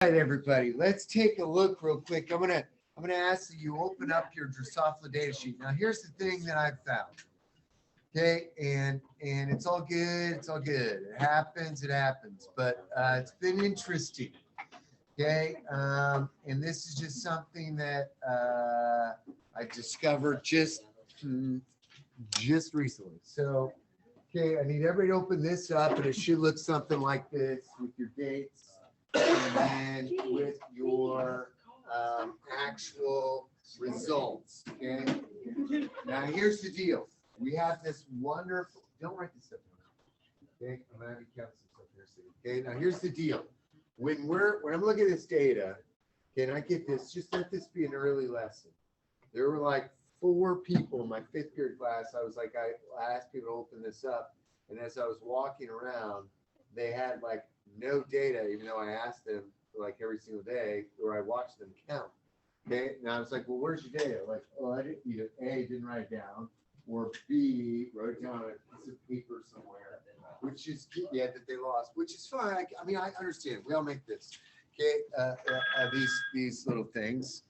All right, everybody, let's take a look real quick. I'm gonna ask that you open up your Drosophila data sheet. Now, here's the thing that I've found. Okay, and it's all good. It's all good. It happens. But it's been interesting. Okay, and this is just something that I discovered just recently. So, okay, I need everybody to open this up, and it should look something like this with your dates. And with your actual results. Okay. Now here's the deal. We have this wonderful. Don't write this stuff down. Okay. I'm gonna have you count some stuff here. Okay. Now here's the deal. When I'm looking at this data, okay, and I get this. Just let this be an early lesson. There were like 4 people in my 5th grade class. I was like, I asked people to open this up, and as I was walking around, they had like no data, even though I asked them like every single day, or I watched them count. Okay, now I was like, well, where's your data? Like, oh, I didn't either A, didn't write it down, or B, wrote it down on a piece of paper somewhere, which is that they lost, which is fine. I mean, I understand. We all make this. Okay, these little things.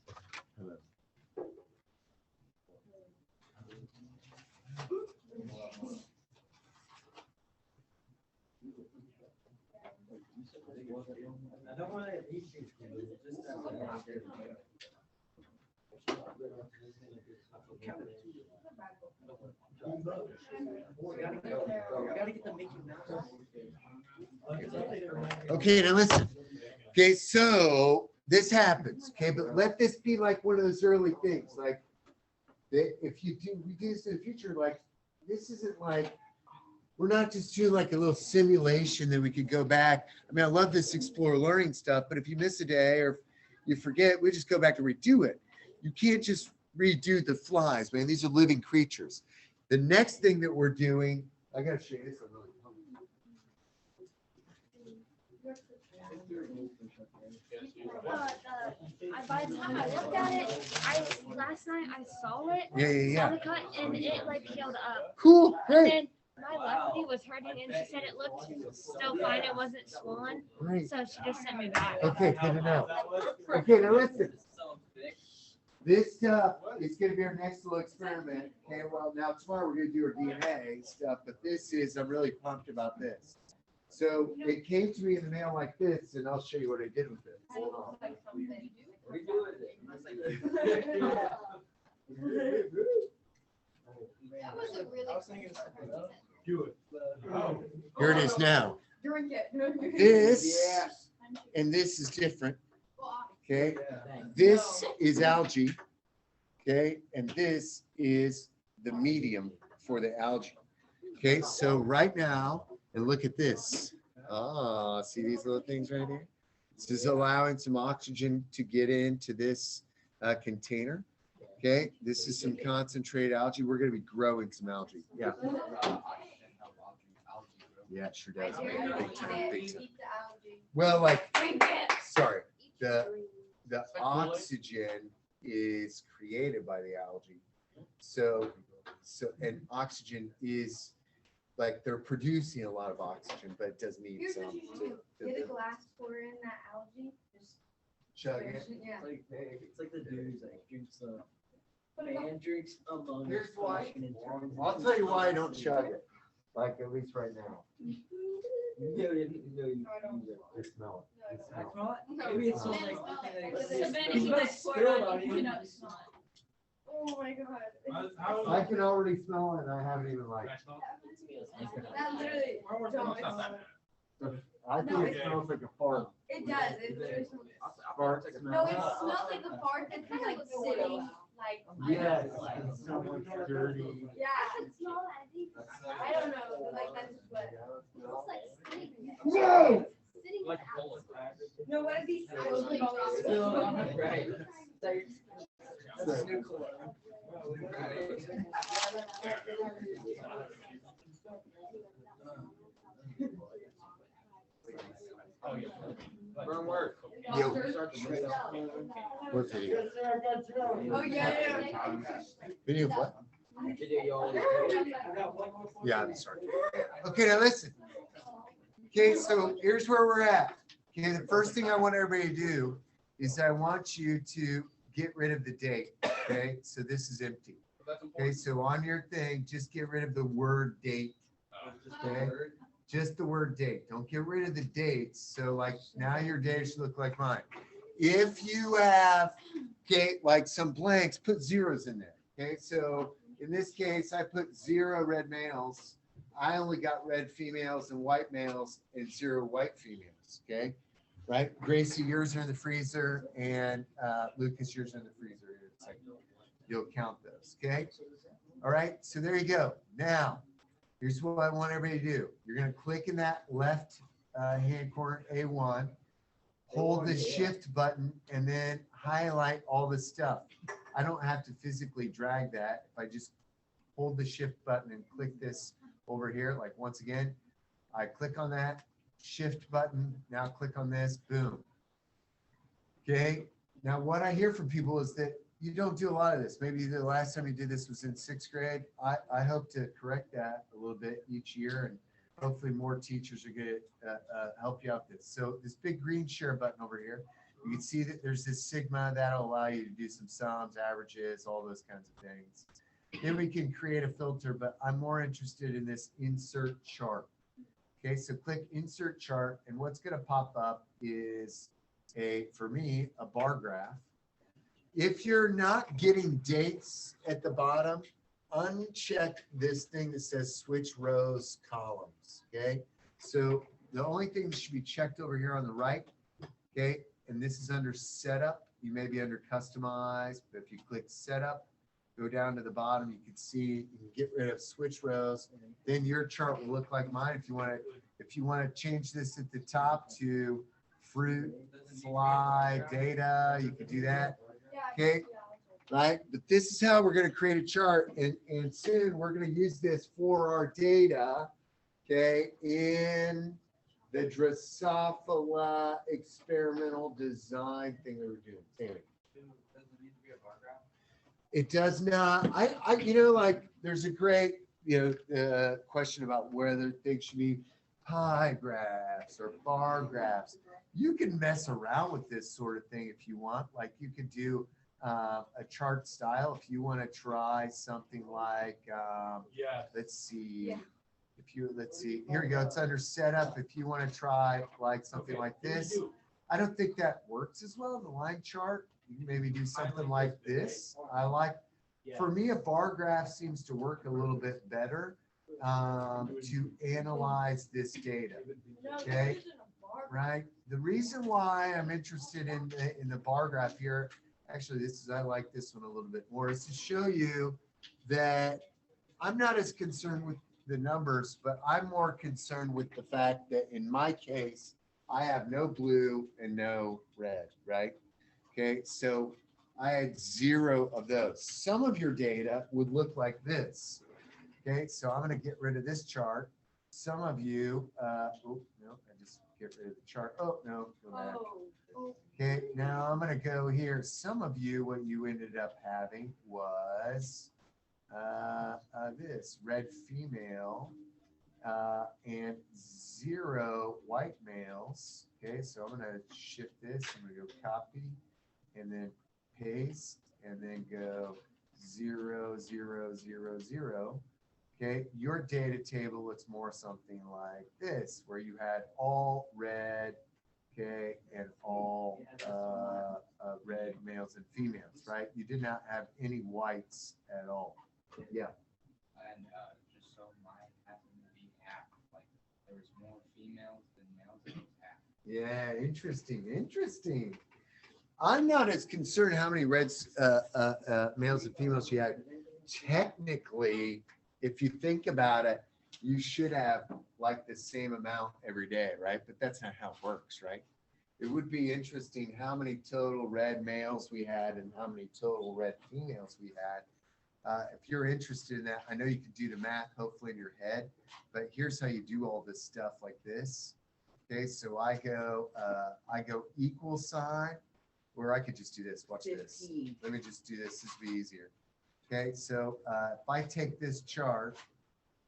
Okay, now listen. Okay, so this happens. Okay, but let this be like one of those early things. Like, if we do this in the future, like this isn't like we're not just doing like a little simulation that we could go back. I mean, I love this explore learning stuff, but if you miss a day or you forget, we just go back and redo it. You can't just redo the flies, man. These are living creatures. The next thing that we're doing, I gotta show you this. I'm really by the time I looked at it, last night I saw it. Yeah. Saw the cut, and it like healed up. Cool, great. And then my left knee was hurting, and she said it looked still fine. It wasn't swollen. Great. So she just sent me back. Okay, good to know. Okay, now listen. This stuff is going to be our next little experiment. Okay, well, now tomorrow we're going to do our DNA stuff, but I'm really pumped about this. So it came to me in the mail like this, and I'll show you what I did with it. Hold on. What are you doing with it? That was a really Here it is now. Drink it. This and this is different. Okay, this is algae. Okay, and this is the medium for the algae. Okay, so right now, and look at this. Ah, see these little things right here? This is allowing some oxygen to get into this container. Okay, this is some concentrated algae. We're going to be growing some algae. Yeah. Yeah, it sure does. Big time, big time. Well, like, sorry, the oxygen is created by the algae. So and oxygen is like they're producing a lot of oxygen, but it does need Here's some what you do. Get a glass, pour in that algae. Just chug it. Yeah. It's like the dude that drinks the man drinks ammonia. Here's why. I'll tell you why I don't chug it. Like at least right now. No, I smell it. I thought maybe it smells like Oh my god. I can already smell it, and I haven't even like. That literally. I think it smells like a fart. It does. It literally smells. Fart No, smell. it smells like a fart that's been like sitting like. Yes, it smells like dirty. Yeah. I don't know. But like that's just what. No! Like a bullet. No, what if he's actually right. That's nuclear. Wrong word. Yo. What video? Oh yeah. Video of what? Video. Yeah, I'm sorry. Okay, now listen. Okay, so here's where we're at. Okay, the first thing I want everybody to do is I want you to get rid of the date. Okay, so this is empty. That's Okay, important. so on your thing, just get rid of the word date. Okay, just the word date. Don't get rid of the dates. So like now your data should look like mine. If you have, okay, like some blanks, put zeros in there. Okay, so in this case, I put 0 red males. I only got red females and white males and 0 white females. Okay, right? Gracie, yours are in the freezer, and Lucas, yours are in the freezer. Here in a second. You'll count those. Okay. All right. So there you go. Now, here's what I want everybody to do. You're going to click in that left hand corner, A1, hold the shift button, and then highlight all the stuff. I don't have to physically drag that. If I just hold the shift button and click this over here, like once again, I click on that shift button. Now click on this, boom. Okay. Now what I hear from people is that you don't do a lot of this. Maybe the last time you did this was in 6th grade. I hope to correct that a little bit each year, and hopefully more teachers are going to help you out with this. So this big green share button over here, you can see that there's this sigma that'll allow you to do some sums, averages, all those kinds of things. Then we can create a filter, but I'm more interested in this insert chart. Okay, so click insert chart, and what's going to pop up is for me, a bar graph. If you're not getting dates at the bottom, uncheck this thing that says switch rows columns. Okay, so the only thing that should be checked over here on the right. Okay, and this is under setup. You may be under customize, but if you click setup, go down to the bottom, you can see you can get rid of switch rows. Then your chart will look like mine. If you want to change this at the top to fruit, fly, data, you can do that. Okay, right? But this is how we're going to create a chart, and soon we're going to use this for our data, okay, in the Drosophila experimental design thing that we're doing. Tammy. It does not. Like there's a great, question about whether things should be pie graphs or bar graphs. You can mess around with this sort of thing if you want. Like you could do a chart style if you want to try something like, let's see. Let's see, here we go. It's under setup. If you want to try like something like this, I don't think that works as well. The line chart, you can maybe do something like this. For me, a bar graph seems to work a little bit better to analyze this data. Okay, right? The reason why I'm interested in the bar graph here, actually, I like this one a little bit more, is to show you that I'm not as concerned with the numbers, but I'm more concerned with the fact that in my case, I have no blue and no red, right? Okay, so I had 0 of those. Some of your data would look like this. Okay, so I'm going to get rid of this chart. Some of you, I just get rid of the chart. Oh, no, go back. Okay, now I'm going to go here. Some of you, what you ended up having was this red female and 0 white males. Okay, so I'm going to shift this. I'm going to go copy and then paste and then go 0, 0, 0, 0. Okay, your data table looks more something like this, where you had all red, okay, and all red males and females, right? You did not have any whites at all. Yeah. And just so mine happened to be half, like there was more females than males, it was half. Yeah, interesting. I'm not as concerned how many reds, males and females you had. Technically, if you think about it, you should have like the same amount every day, right? But that's not how it works, right? It would be interesting how many total red males we had and how many total red females we had. If you're interested in that, I know you can do the math hopefully in your head, but here's how you do all this stuff like this. Okay, so I go equal sign, or I could just do this. Watch this. 15. Let me just do this. This will be easier. Okay, so if I take this chart,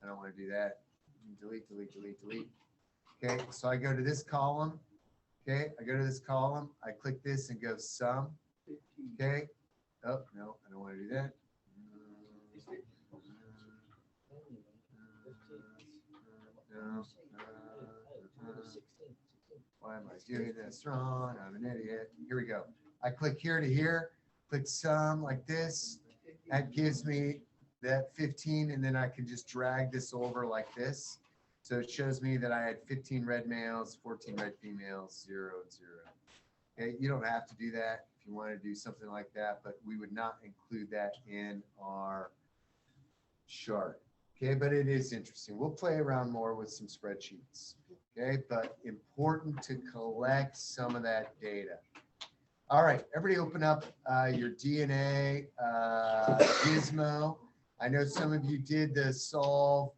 I don't want to do that. Delete. Okay, so I go to this column. Okay, I go to this column, I click this and go sum. Okay. Oh, no, I don't want to do that. No. Why am I doing this wrong? I'm an idiot. Here we go. I click here to here, click sum like this. That gives me that 15, and then I can just drag this over like this. So it shows me that I had 15 red males, 14 red females, 0 and 0. Okay, you don't have to do that if you want to do something like that, but we would not include that in our chart. Okay, but it is interesting. We'll play around more with some spreadsheets. Okay, but important to collect some of that data. All right, everybody open up your DNA gizmo. I know some of you did the solve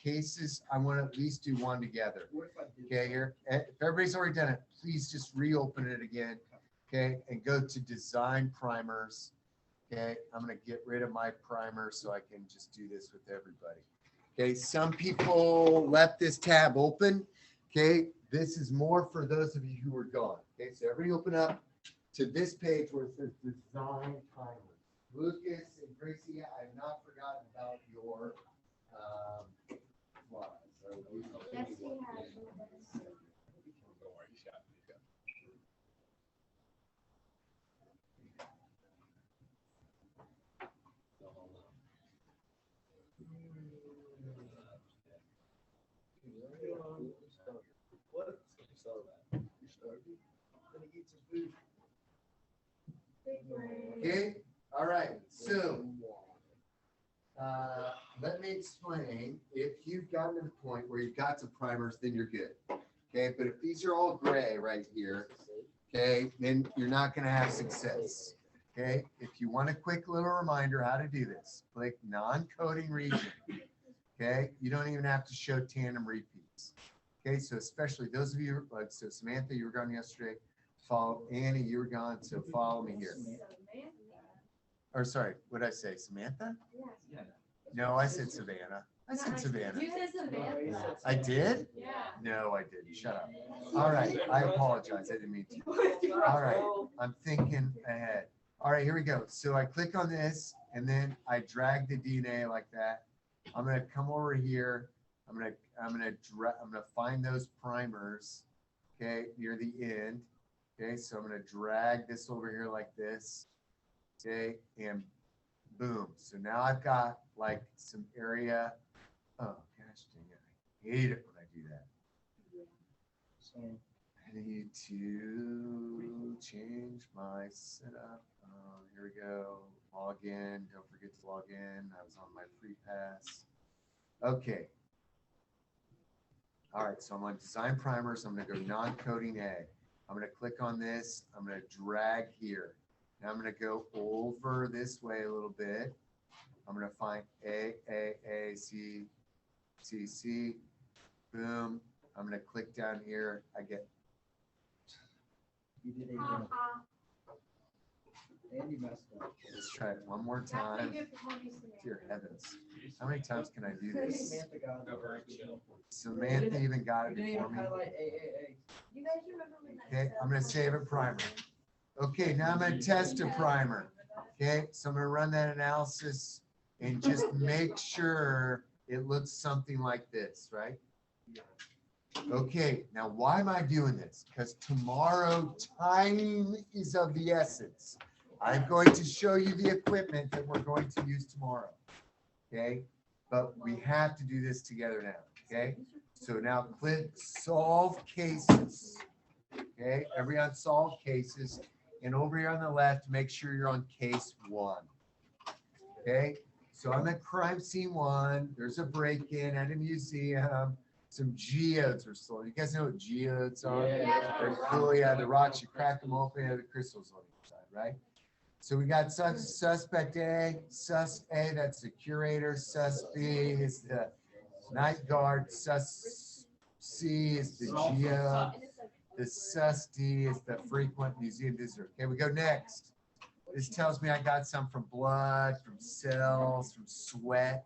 cases. I want to at least do one together. Okay, here. If everybody's already done it, please just reopen it again. Okay, and go to design primers. Okay, I'm going to get rid of my primer so I can just do this with everybody. Okay, some people left this tab open. Okay, this is more for those of you who are gone. Okay, so everybody open up to this page where it says design primers. Lucas and Gracie, I have not forgotten about your slides. So Yes, we have. Okay, all right, so let me explain. If you've gotten to the point where you've got some primers, then you're good. Okay, but if these are all gray right here, okay, then you're not going to have success. Okay, if you want a quick little reminder how to do this, click non-coding region. Okay, you don't even have to show tandem repeats. Okay, so especially those of you, like so Samantha, you were gone yesterday. Follow Annie, you were gone, so follow me here. Or sorry, what did I say, Samantha? No, I said Savannah. I said Savannah. You said Savannah. I did? Yeah. No, I didn't. Shut up. All right, I apologize. I didn't mean to. All right, I'm thinking ahead. All right, here we go. So I click on this, and then I drag the DNA like that. I'm gonna come over here. I'm gonna find those primers. Okay, near the end. Okay, so I'm gonna drag this over here like this. Okay, and boom. So now I've got like some area. Oh gosh dang it. I hate it when I do that. So I need to change my setup. Here we go. Log in. Don't forget to log in. I was on my free pass. Okay. All right, so I'm on design primers. I'm gonna go non-coding A. I'm gonna click on this. I'm gonna drag here. Now I'm gonna go over this way a little bit. I'm gonna find A, C, C, C. Boom. I'm gonna click down here. I get. You did it again. And you messed up. Let's try it one more time. Dear heavens, how many times can I do this? Samantha got it. Samantha even got it You didn't before even me. highlight AAA. You guys remember when that Okay, I'm gonna stuff save it primer. Okay, now I'm gonna test a primer. Okay, so I'm gonna run that analysis and just make sure it looks something like this, right? Okay, now why am I doing this? Because tomorrow time is of the essence. I'm going to show you the equipment that we're going to use tomorrow. Okay, but we have to do this together now. Okay, so now click solve cases. Okay, everybody on solve cases. And over here on the left, make sure you're on case 1. Okay, so I'm at crime scene 1. There's a break-in at a museum. Some geodes are stolen. You guys know what geodes are? Yeah. They're cool. Yeah, the rocks, you crack them open, have the crystals on each side, right? So we got suspect A, sus A, that's the curator. Sus B is the night guard. Sus C is the geode. The sus D is the frequent museum visitor. Okay, we go next. This tells me I got some from blood, from cells, from sweat.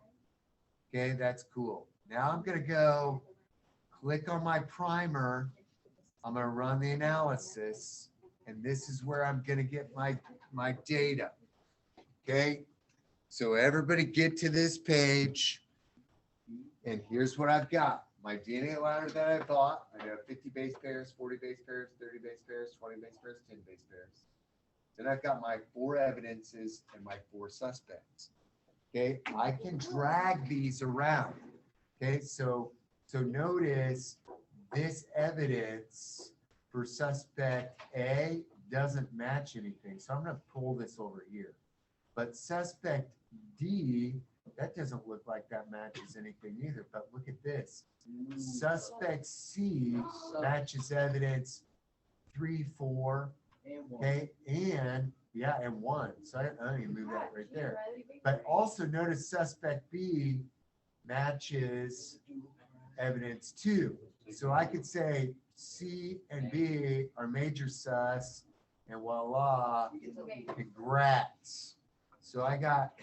Okay, that's cool. Now I'm gonna go click on my primer. I'm gonna run the analysis, and this is where I'm gonna get my data. Okay, so everybody get to this page, and here's what I've got. My DNA ladder that I bought, I have 50 base pairs, 40 base pairs, 30 base pairs, 20 base pairs, 10 base pairs. Then I've got my 4 evidences and my 4 suspects. Okay, I can drag these around. Okay, so notice this evidence for suspect A doesn't match anything. So I'm gonna pull this over here. But suspect D, that doesn't look like that matches anything either. But look at this. Suspect C matches evidence 3, 4, okay, and yeah, and 1. So I don't even move that right there. But also notice suspect B matches evidence 2. So I could say C and B are major sus, and voila, congrats. So I got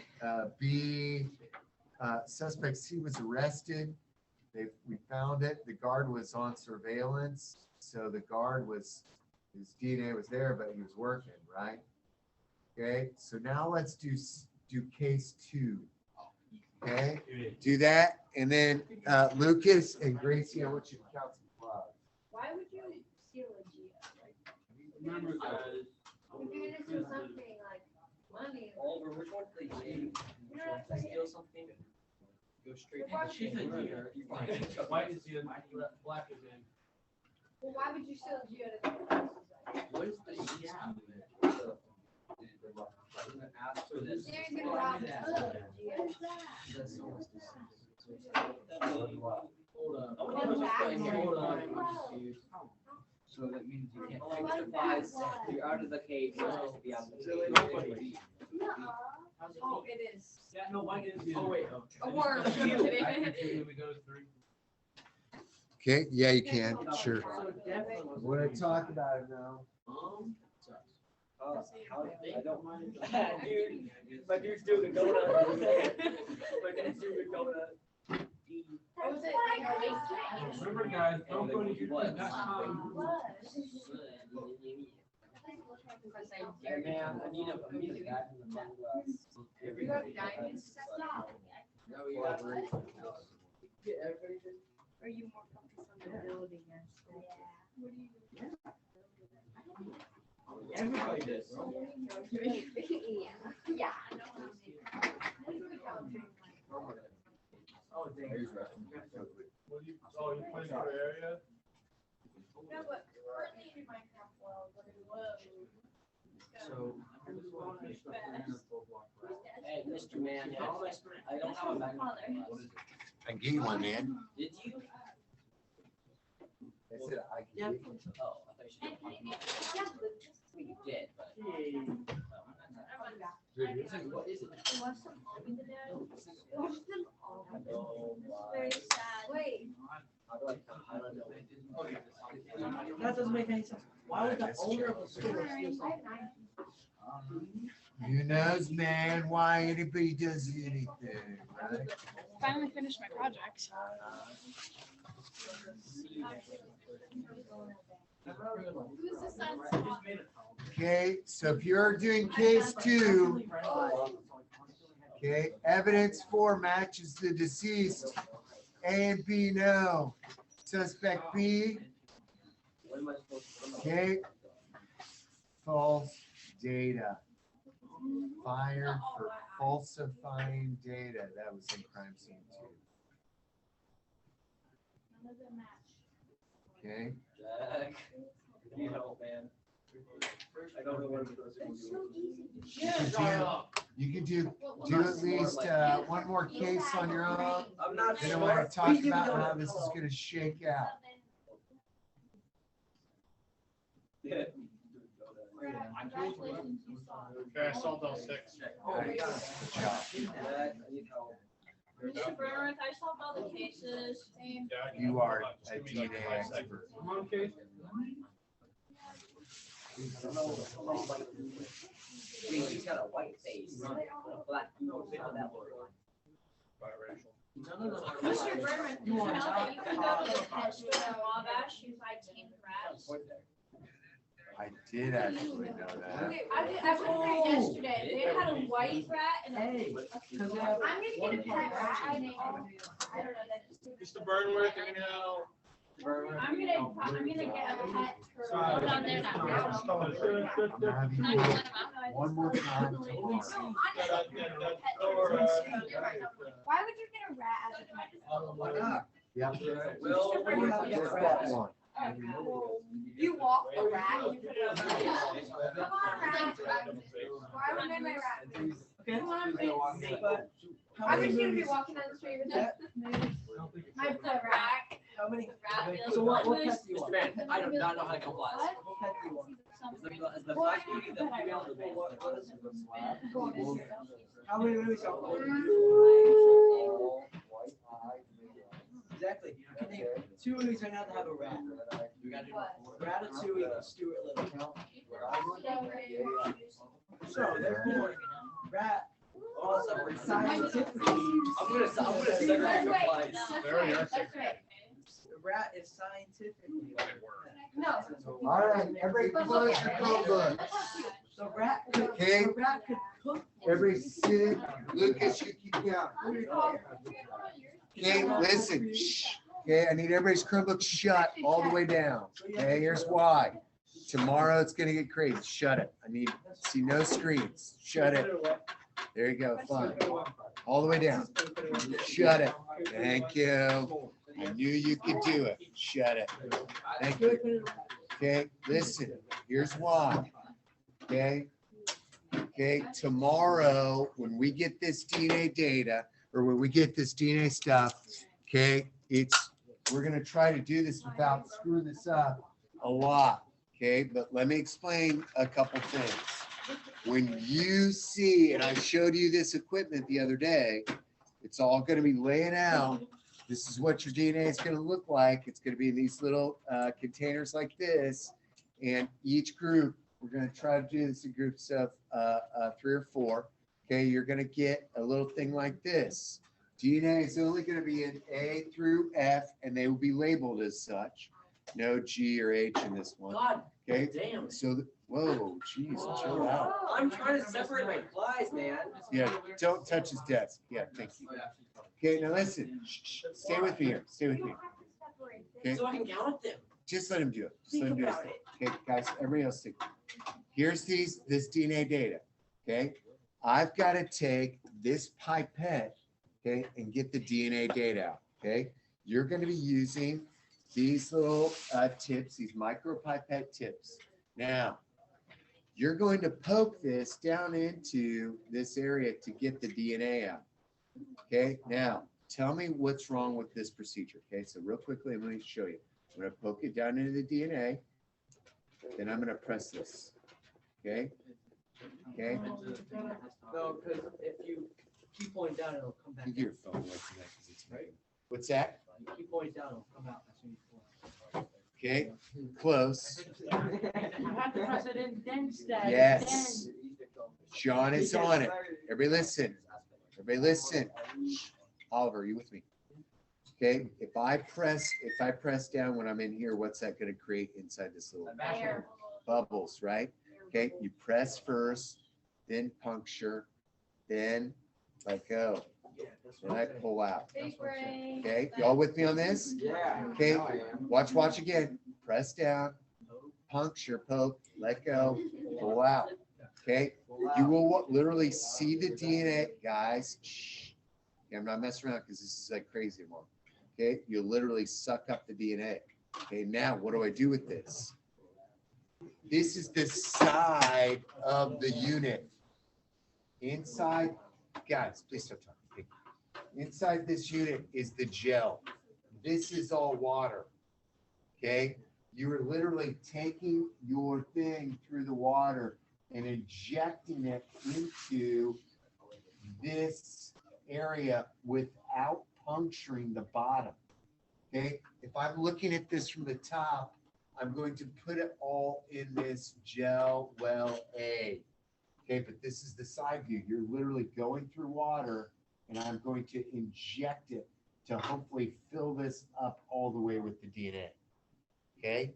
B, suspect C was arrested. We found it. The guard was on surveillance. So the guard was, his DNA was there, but he was working, right? Okay, so now let's do case 2. Okay, do that. And then Lucas and Gracie, I want you to count some plugs. Why would you steal a Geo? Remember, guys. If you're gonna do something like money. Oliver, which one did they say? Which one did they steal something? Go straight. Why- She's in here. White is in, black is in. Well, why would you steal a Geo to go? What is the east of it? Ask for this. They're gonna rob the Geo. That's so much Hold up. Hold on. So that means you can't fix the files. You're out of the case. You're supposed to be out of the case. Oh, it is. Yeah, no, white is in. Oh, wait. A worm. We go to 3. Okay, yeah, you can, sure. So definitely. What I talk about it now. I don't mind. Dude, my dude's doing a donut. My dude's doing a donut. What was it? Remember, guys, don't go to YouTube.com. Hey, man, I need a guy from the Among Us. You have diamonds? Stop. No, you got it. Get everybody just. Are you more focused on the building and stuff? What do you? Everybody does. Yeah. Oh, dang. What do you, oh, you playing your area? No, but currently in Minecraft world, what it was. So. Hey, Mr. Man, I don't have a back. I can give you one, man. Did you? I said I can give you. Oh, I thought you said. We did, but. What is it? It was some almond in there. It was some almond. Very sad. Wait. How do I know? That doesn't make any sense. Why would the owner of the store steal something? Who knows, man, why anybody does anything, right? Finally finished my project. Who's the son? Okay, so if you're doing case 2, okay, evidence 4 matches the deceased. A and B, no. Suspect B, What am I supposed to? okay, false data. Fired for falsifying data. That was in crime scene 2. Okay, Jack. You help, man. I don't know what I'm supposed to do. you can do at least one more case on your own. I'm not Then I want smart. to talk about how this is going to shake out. Yeah. Congratulations, you saw. Okay, I solved all 6. Oh, we got it. Good job. Jack, I need help. Mr. Burns, I solved all the cases. Same. You are a DNA expert. Come on, Kate. He's got a white face. A black nose. How that works? Biracial. No. Mr. Berman, did you know that you can go to the pet store in Wabash, you find tamed rats? I did actually know that. I went there yesterday, they had a white rat and a. Hey, because they I'm have. gonna get a pet rat, I don't know, that is. Mr. Burnworth, anyhow? I'm gonna get a pet turtle. Hold on there now. I'm gonna have you Not do one it of them. one more time tomorrow. No, honestly, why would you get a rat as a pet? Why not? Yep. Well, Just that one. You walk a rat, you put it on. Come on, rat. Why would I my rat? Okay. Come on, baby. But how I'm many just gonna be movies? walking down the street with that. My pet rat. How many? Rat. So what pet do you Mr. want? Man, I do not know how to go flies. What pet do you want? Is the flash beauty the female or the male? How many movies are Exactly. I think 2 movies right now that have a rat. We gotta do Ratatouille and Stuart Little. So therefore, rat also scientifically, I'm gonna segregate the flies. Very nice. That's right. the rat is scientifically. No. All right, everybody close your Chromebook. The rat could, Okay. the rat could cook. Every sit, Lucas, you keep counting. Okay, listen, shh. Okay, I need everybody's Chromebook shut all the way down. Okay, here's why. Tomorrow it's gonna get crazy. Shut it. I need, see no screens. Shut it. There you go, fine. All the way down. Shut it. Thank you. I knew you could do it. Shut it. Thank you. Okay, listen, here's why. Okay? Okay, tomorrow, when we get this DNA data, or when we get this DNA stuff, okay, we're gonna try to do this without screwing this up a lot, okay? But let me explain a couple things. When you see, and I showed you this equipment the other day, it's all gonna be laying out. This is what your DNA is gonna look like. It's gonna be in these little containers like this. And each group, we're gonna try to do this in groups of 3 or 4. Okay, you're gonna get a little thing like this. DNA is only gonna be in A through F, and they will be labeled as such. No G or H in this one. God Okay, damn. so, whoa, geez, chill out. I'm trying to separate my flies, man. Yeah, don't touch his desk. Yeah, thank you. Okay, now listen, stay with me here, stay with me. Okay, So I can count them. just let him do it. Just Think let him do about it. it. Okay, guys, everybody else think. Here's this DNA data, okay? I've got to take this pipette, okay, and get the DNA data out, okay? You're going to be using these little tips, these micro pipette tips. Now, you're going to poke this down into this area to get the DNA out, okay? Now, tell me what's wrong with this procedure, okay? So real quickly, I'm going to show you. I'm going to poke it down into the DNA. Then I'm going to press this, okay? Okay? No, because if you keep pointing down, it'll come back. You get your phone away from that 'cause it's right. What's that? You keep pointing down, it'll come out as soon as you point. Okay, close. You have to press it in, then stay. Yes. Sean is on it. Everybody listen. Everybody listen. Shh. Oliver, are you with me? Okay, if I press down when I'm in here, what's that gonna create inside this little Air. bubbles, right? Okay, you press first, then puncture, then let go, then I pull out. Big brain. Okay, y'all with me on this? Yeah. Okay, watch again. Press down, puncture, poke, let go, pull out. Okay, you will literally see the DNA, guys. Shh. Okay, I'm not messing around because this is like crazy one. Okay, you literally suck up the DNA. Okay, now what do I do with this? This is the side of the unit. Inside, guys, please stop talking. Okay. Inside this unit is the gel. This is all water. Okay, you are literally taking your thing through the water and injecting it into this area without puncturing the bottom. Okay, if I'm looking at this from the top, I'm going to put it all in this gel well A. Okay, but this is the side view. You're literally going through water and I'm going to inject it to hopefully fill this up all the way with the DNA. Okay?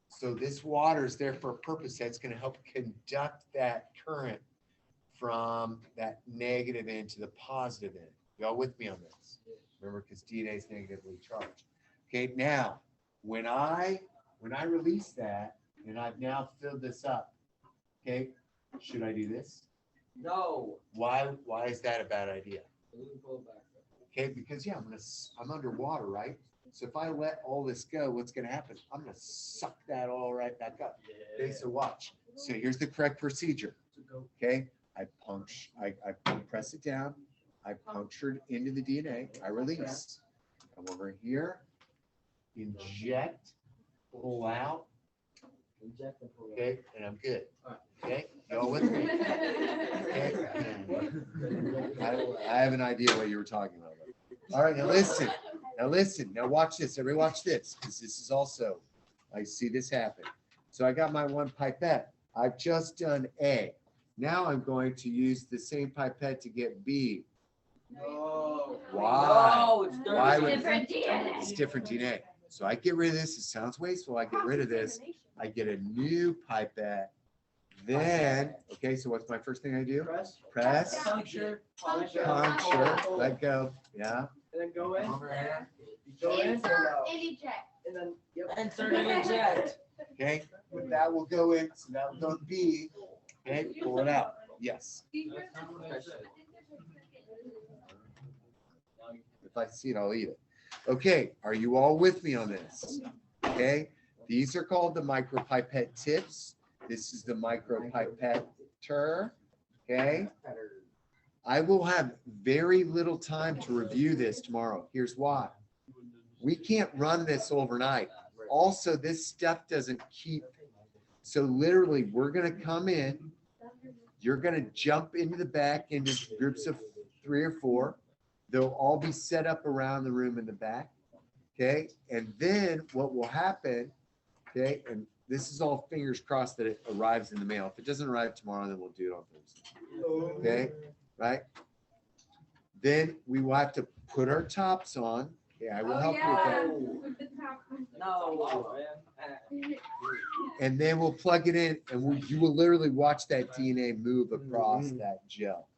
So this water is there for a purpose. That's going to help conduct that current from that negative end to the positive end. Y'all with me on this? Remember, because DNA is negatively charged. Okay, now, when I release that, and I've now filled this up, okay, should I do this? No. Why is that a bad idea? Okay, because yeah, I'm underwater, right? So if I let all this go, what's gonna happen? I'm gonna suck that all right back up. Okay, so watch. So here's the correct procedure. Okay, I press it down, I punctured into the DNA, I release. Come over here, inject, pull out, okay, and I'm good. Okay, y'all with me? Okay. I have an idea what you were talking about. All right, now listen. Now watch this. Everybody watch this, because this is also, I see this happen. So I got my one pipette. I've just done A. Now I'm going to use the same pipette to get B. No. Why? No, it's Why dirty. would- Different DNA. It's different DNA. So I get rid of this. It sounds wasteful. I get rid of this. I get a new pipette. Then, okay, so what's my first thing I do? Press, Puncture. puncture, let go. Yeah. And then go in. Over here. Go in. Insert and eject. And then, yep. Insert and eject. Okay, with that will go in, so that will go to B. Okay, pull it out. Yes. If I see it, I'll eat it. Okay, are you all with me on this? Okay, these are called the micropipette tips. This is the micropipetter. Okay. I will have very little time to review this tomorrow. Here's why. We can't run this overnight. Also, this stuff doesn't keep. So literally, we're going to come in. You're going to jump into the back into groups of 3 or 4. They'll all be set up around the room in the back. Okay. And then what will happen, okay, and this is all fingers crossed that it arrives in the mail. If it doesn't arrive tomorrow, then we'll do it on Thursday. Okay. Right? Then we will have to put our tops on. Okay, I will help you with that. No. And then we'll plug it in, and you will literally watch that DNA move across that gel.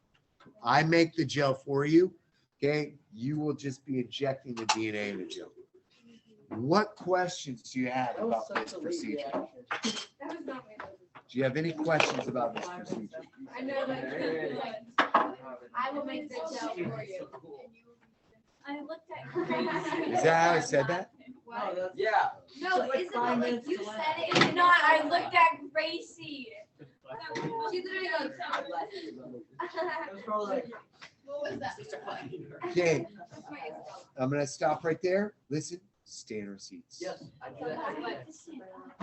I make the gel for you. Okay, you will just be injecting the DNA in the gel. What questions do you have about this procedure? That was not my Do you have any questions about this procedure? I know that. I will make the gel for you. I looked at. Is that how I said that? What? Yeah. No, Like isn't it 5 like minutes you to said last. it? It's not. I looked at Gracie. She literally goes. It was probably like, What was that? Okay, I'm gonna stop right there. Listen, stay in our seats. Yes, I do that. I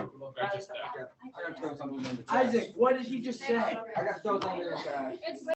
gotta throw something in the trash. Isaac, what did he just say? I gotta throw something in the trash. It's